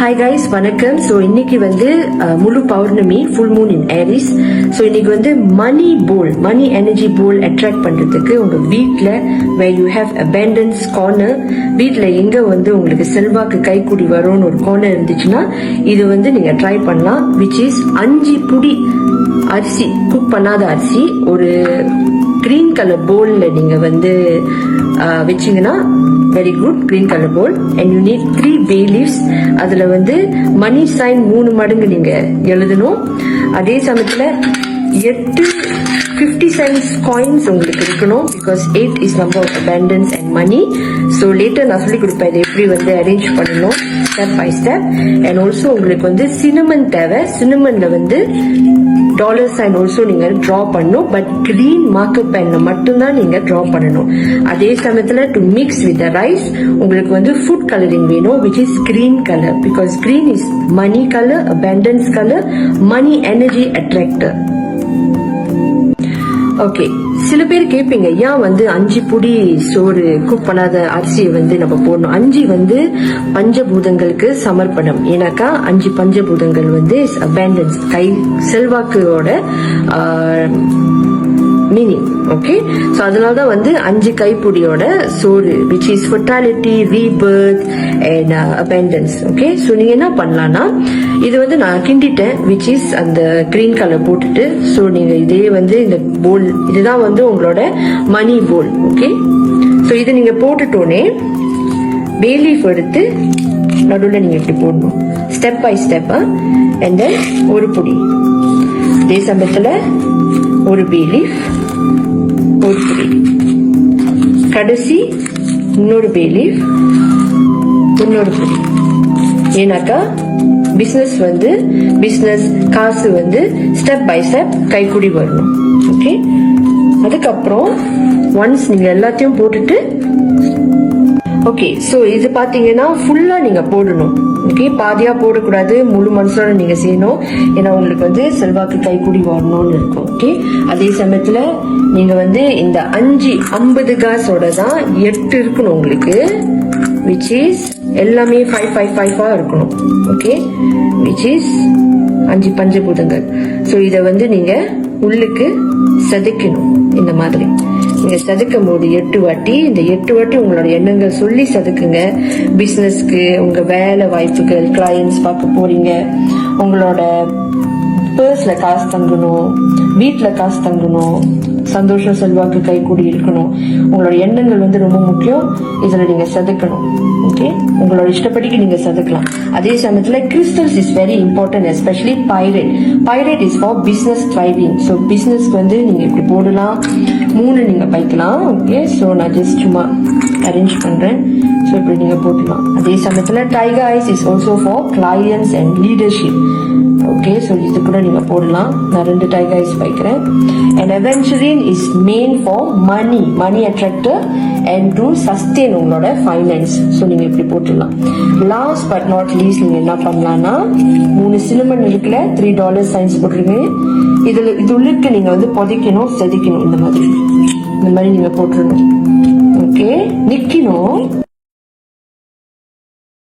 Hi guys, வணக்கம். So இன்னைக்கு வந்து முழு பௌர்ணமி, full moon in Aries. So இன்னைக்கு வந்து மணி எனர்ஜி போல் அட்ராக்ட் பண்றதுக்கு உங்க வீட்டில் where you have abundance corner, வீட்டில் எங்க வந்து உங்களுக்கு செல்வாக்கு கைக்கூடி வரும்னு ஒரு கார்னர் இருந்துச்சுன்னா இது வந்து நீங்க ட்ரை பண்ணலாம். which is 5 புடி அரிசி, குக் பண்ணாத அரிசி ஒரு கிரீன் கலர் போல்ல நீங்க வந்து வச்சீங்கன்னா very good. Green colour bowl and you need 3 bay leaves. அதுல வந்து மணி சைன் 3 மடங்கு நீங்க எழுதணும். அதே சமயத்துல 8 50 cents காயின்ஸ் உங்களுக்கு இருக்கணும். Because 8 is number of abundance and money. So later நான் சொல்லி கொடுப்பேன் இதை எப்படி வந்து அரேஞ்ச் பண்ணணும் step by step. And also உங்களுக்கு வந்து சினமன் தேவை. சினமன்ல வந்து டாலர் சைன் ஆல்சோ நீங்க டிரா பண்ணணும். பட் கிரீன் மார்க்கர் பென்ல மட்டும்தான் நீங்க டிரா பண்ணணும். அதே சமயத்துல to mix with the rice உங்களுக்கு வந்து ஃபுட் கலரிங் வேணும், which is green color, because green is money color, abundance color, money energy attractor. Okay, சில பேர் கேட்பீங்க ஏன் வந்து 5 புடி சோறு குக் பண்ணாத அரிசியை வந்து நம்ம போடணும். 5 வந்து பஞ்சபூதங்களுக்கு சமர்ப்பணம். ஏன்னாக்கா 5 பஞ்சபூதங்கள் வந்து abundance, கை செல்வாக்குயோட மீனிங். ஓகே, ஸோ அதனாலதான் வந்து 5 கைப்புடியோட சோறு, which is fertility, rebirth and abundance. Okay, so நீங்க என்ன பண்ணலாம்னா இது வந்து நான் கிண்டிட்டேன், which is அந்த கிரீன் கலர் போட்டுட்டு. ஸோ நீங்க இதே வந்து இந்த போல், இதுதான் வந்து உங்களோட மணி போல். ஓகே, ஸோ இது நீங்க போட்டுட்டோன்னே பே லீஃப் எடுத்து நடுவில் நீங்க இப்படி போடணும், step by step. And then ஒரு புடி, அதே சமயத்துல ஒரு பே லீஃப், ஒரு புடி, கடைசி இன்னொரு பே லீஃப், இன்னொரு புடி. ஏன்னாக்கா பிசினஸ் காசு வந்து ஸ்டெப் பை ஸ்டெப் கைக்குடி வரணும். ஓகே, அதுக்கப்புறம் ஒன்ஸ் நீங்க எல்லாத்தையும் போட்டுட்டு, ஓகே, சோ இது பாத்தீங்கன்னா ஃபுல்லா நீங்க போடணும். ஓகே, பாதியா போடக்கூடாது, முழு மனசோட நீங்க செய்யணும். ஏன்னா உங்களுக்கு வந்து செல்வாக்கு கைக்குடி வரணும்னு இருக்கும். ஓகே, அதே சமயத்துல நீங்க வந்து இந்த 50 காசோட தான் 8 இருக்கணும் உங்களுக்கு, which is எல்லாமே 5 இருக்கணும். ஓகே, which is 5 பஞ்சபூதங்கள். ஸோ இதை வந்து நீங்க உள்ளுக்கு செதுக்கணும். இந்த மாதிரி நீங்க செதுக்கும் போது 8 வாட்டி, இந்த 8 வாட்டி உங்களோட எண்ணங்கள் சொல்லி செதுக்குங்க. பிசினஸ்க்கு, உங்க வேலை வாய்ப்புகள், கிளையன்ஸ் பார்க்க போறீங்க, உங்களோட பர்ஸ்ல காசு தங்கணும், வீட்டுல காசு தங்கணும், சந்தோஷம் செல்வாக்கு கைக்கூடி இருக்கணும். உங்களோட எண்ணங்கள் வந்து ரொம்ப முக்கியம். இதுல நீங்க செதுக்கணும். ஓகே, உங்களோட இஷ்டப்படிக்கு நீங்க செதுக்கலாம். அதே சமயத்துல crystals is very important, especially pyrite is for business thriving. So பிசினஸ்க்கு வந்து நீங்க இப்படி போடலாம், 3 நீங்க பைக்கலாம். ஓகே, ஸோ நான் ஜஸ்ட் சும்மா அரேஞ்ச் பண்றேன். ஸோ இப்படி நீங்க போட்டுக்கலாம். அதே சமயத்துல tiger eyes is also for clients and leadership. Okay, so இது கூட நீங்க போடலாம். நான் 2 டைகர் ஐஸ் வைக்கிறேன். And aventurine is main for money attractor and to sustain உங்களோட ஃபைனான்ஸ். ஸோ நீங்க இப்படி போட்டுடலாம். லாஸ்ட் பட் நாட் லீஸ்ட் நீங்க என்ன பண்ணலாம்னா 3 சினமன் இருக்குல்ல, $3 சைன்ஸ் போட்டுருங்க. இது உள்ளுக்கு நீங்க வந்து புதைக்கணும், செதுக்கணும். இந்த மாதிரி நீங்க போட்டுடணும். ஓகே, நிக்கணும்.